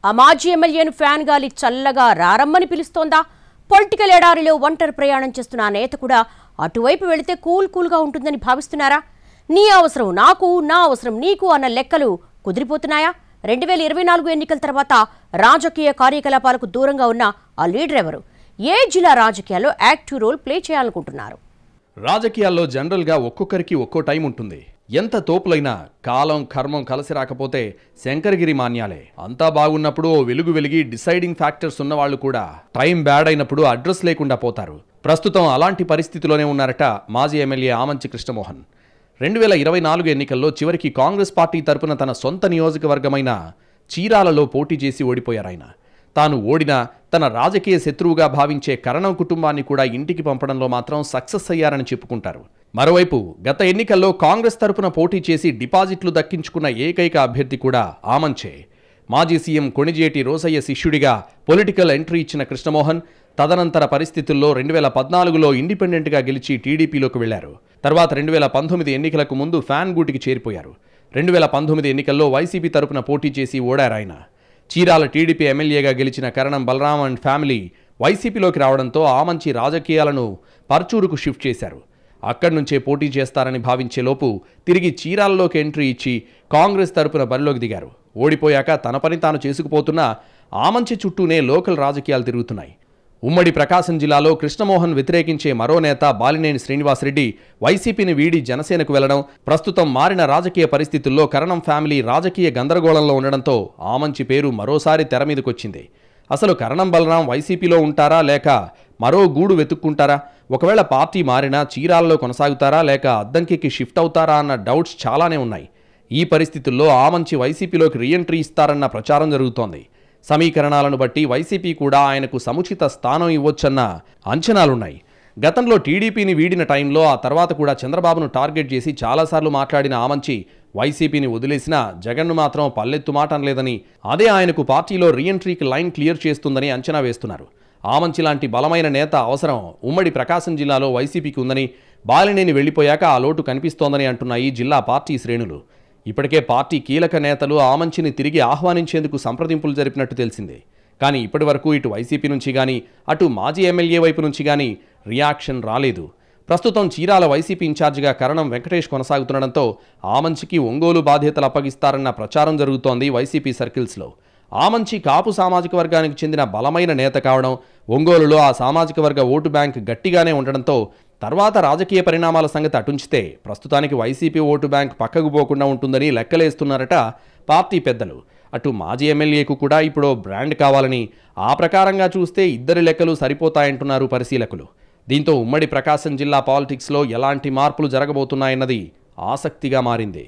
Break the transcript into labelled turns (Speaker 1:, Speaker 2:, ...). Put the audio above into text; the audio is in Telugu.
Speaker 1: ఆ మాజీ ఎమ్మెల్యేను ఫ్యాన్ గాలి చల్లగా రారమ్మని పిలుస్తోందా? పొలిటికల్ ఎడారిలో ఒంటరి ప్రయాణం చేస్తున్న ఆ నేత కూడా అటువైపు వెళితే కూల్గా ఉంటుందని భావిస్తున్నారా? నీ అవసరం నాకు, నా అవసరం నీకు అన్న లెక్కలు కుదిరిపోతున్నాయా? 2024 ఎన్నికల తర్వాత రాజకీయ కార్యకలాపాలకు దూరంగా ఉన్న ఆ లీడర్ ఎవరు? ఏ జిల్లా రాజకీయాల్లో యాక్టివ్ రోల్ ప్లే చేయాలనుకుంటున్నారు?
Speaker 2: రాజకీయాల్లో జనరల్గా ఒక్కొక్కరికి ఒక్కో టైం ఉంటుంది. ఎంత తోపులైనా కాలం కర్మం కలిసి రాకపోతే శంకరగిరి మాన్యాలే. అంతా బాగున్నప్పుడు ఓ వెలుగు వెలిగి డిసైడింగ్ ఫ్యాక్టర్స్ ఉన్నవాళ్లు కూడా టైం బ్యాడ్ అయినప్పుడు అడ్రస్ లేకుండా పోతారు. ప్రస్తుతం అలాంటి పరిస్థితిలోనే ఉన్నారట మాజీ ఎమ్మెల్యే ఆమంచి కృష్ణమోహన్. 2024 ఎన్నికల్లో చివరికి కాంగ్రెస్ పార్టీ తరపున తన సొంత నియోజకవర్గమైన చీరాలలో పోటీ చేసి ఓడిపోయారాయన. తాను ఓడినా తన రాజకీయ శత్రువుగా భావించే కరణం కుటుంబాన్ని కూడా ఇంటికి పంపడంలో మాత్రం సక్సెస్ అయ్యారని చెప్పుకుంటారు. మరోవైపు గత ఎన్నికల్లో కాంగ్రెస్ తరపున పోటీ చేసి డిపాజిట్లు దక్కించుకున్న ఏకైక అభ్యర్థి కూడా ఆమంచే. మాజీ సీఎం కొణిజేటి రోసయ్య శిష్యుడిగా పొలిటికల్ ఎంట్రీ ఇచ్చిన కృష్ణమోహన్ తదనంతర పరిస్థితుల్లో 2014లో ఇండిపెండెంట్గా గెలిచి టీడీపీలోకి వెళ్లారు. తర్వాత 2019 ఎన్నికలకు ముందు ఫ్యాన్ గూటికి చేరిపోయారు. 2019 ఎన్నికల్లో వైసీపీ తరపున పోటీ చేసి ఓడారాయన. చీరాల టీడీపీ ఎమ్మెల్యేగా గెలిచిన కరణం బలరాం అండ్ ఫ్యామిలీ వైసీపీలోకి రావడంతో ఆమంచి రాజకీయాలను పర్చూరుకు షిఫ్ట్ చేశారు. అక్కడి నుంచే పోటీ చేస్తారని భావించేలోపు తిరిగి చీరాలలోకి ఎంట్రీ ఇచ్చి కాంగ్రెస్ తరపున బరిలోకి దిగారు. ఓడిపోయాక తన పని తాను చేసుకుపోతున్న ఆమంచి చుట్టూనే లోకల్ రాజకీయాలు తిరుగుతున్నాయి. ఉమ్మడి ప్రకాశం జిల్లాలో కృష్ణమోహన్ వ్యతిరేకించే మరో నేత బాలినేని శ్రీనివాసరెడ్డి వైసీపీని వీడి జనసేనకు వెళ్లడం, ప్రస్తుతం మారిన రాజకీయ పరిస్థితుల్లో కరణం ఫ్యామిలీ రాజకీయ గందరగోళంలో ఉండడంతో ఆమంచి పేరు మరోసారి తెర మీదకొచ్చింది. అసలు కరణం బలరాం వైసీపీలో ఉంటారా లేక మరో గూడు వెతుక్కుంటారా? ఒకవేళ పార్టీ మారినా చీరాలలో కొనసాగుతారా లేక అద్దంకికి షిఫ్ట్ అవుతారా అన్న డౌట్స్ చాలానే ఉన్నాయి. ఈ పరిస్థితుల్లో ఆమంచి వైసీపీలోకి రీఎంట్రీ ఇస్తారన్న ప్రచారం జరుగుతోంది. సమీకరణాలను బట్టి వైసీపీ కూడా ఆయనకు సముచిత స్థానం ఇవ్వొచ్చన్న అంచనాలున్నాయి. గతంలో టీడీపీని వీడిన టైంలో ఆ తర్వాత కూడా చంద్రబాబును టార్గెట్ చేసి చాలాసార్లు మాట్లాడిన ఆమంచి వైసీపీని వదిలేసినా జగన్ను మాత్రం పల్లెత్తు మాట అనలేదని, అదే ఆయనకు పార్టీలో రీఎంట్రీకి లైన్ క్లియర్ చేస్తుందని అంచనా వేస్తున్నారు. ఆమంచి లాంటి బలమైన నేత అవసరం ఉమ్మడి ప్రకాశం జిల్లాలో వైసీపీకి ఉందని, బాలినేని వెళ్లిపోయాక ఆ లోటు కనిపిస్తోందని అంటున్నాయి జిల్లా పార్టీ శ్రేణులు. ఇప్పటికే పార్టీ కీలక నేతలు ఆమంచిని తిరిగి ఆహ్వానించేందుకు సంప్రదింపులు జరిపినట్టు తెలిసిందే. కానీ ఇప్పటి వరకు ఇటు వైసీపీ నుంచి కానీ అటు మాజీ ఎమ్మెల్యే వైపు నుంచి కానీ రియాక్షన్ రాలేదు. ప్రస్తుతం చీరాల వైసీపీ ఇన్ఛార్జిగా కరణం వెంకటేష్ కొనసాగుతుండడంతో ఆమంచికి ఒంగోలు బాధ్యతలు అప్పగిస్తారన్న ప్రచారం జరుగుతోంది వైసీపీ సర్కిల్స్లో. ఆమంచి కాపు సామాజిక వర్గానికి చెందిన బలమైన నేత కావడం, ఒంగోలులో ఆ సామాజిక వర్గ ఓటు బ్యాంక్ గట్టిగానే ఉండడంతో తర్వాత రాజకీయ పరిణామాల సంగతి అటుంచితే ప్రస్తుతానికి వైసీపీ ఓటు బ్యాంక్ పక్కకు పోకుండా ఉంటుందని లెక్కలేస్తున్నారట పార్టీ పెద్దలు. అటు మాజీ ఎమ్మెల్యేకు కూడా ఇప్పుడు బ్రాండ్ కావాలని, ఆ ప్రకారంగా చూస్తే ఇద్దరి లెక్కలు సరిపోతాయంటున్నారు పరిశీలకులు. దీంతో ఉమ్మడి ప్రకాశం జిల్లా పాలిటిక్స్లో ఎలాంటి మార్పులు జరగబోతున్నాయన్నది ఆసక్తిగా మారింది.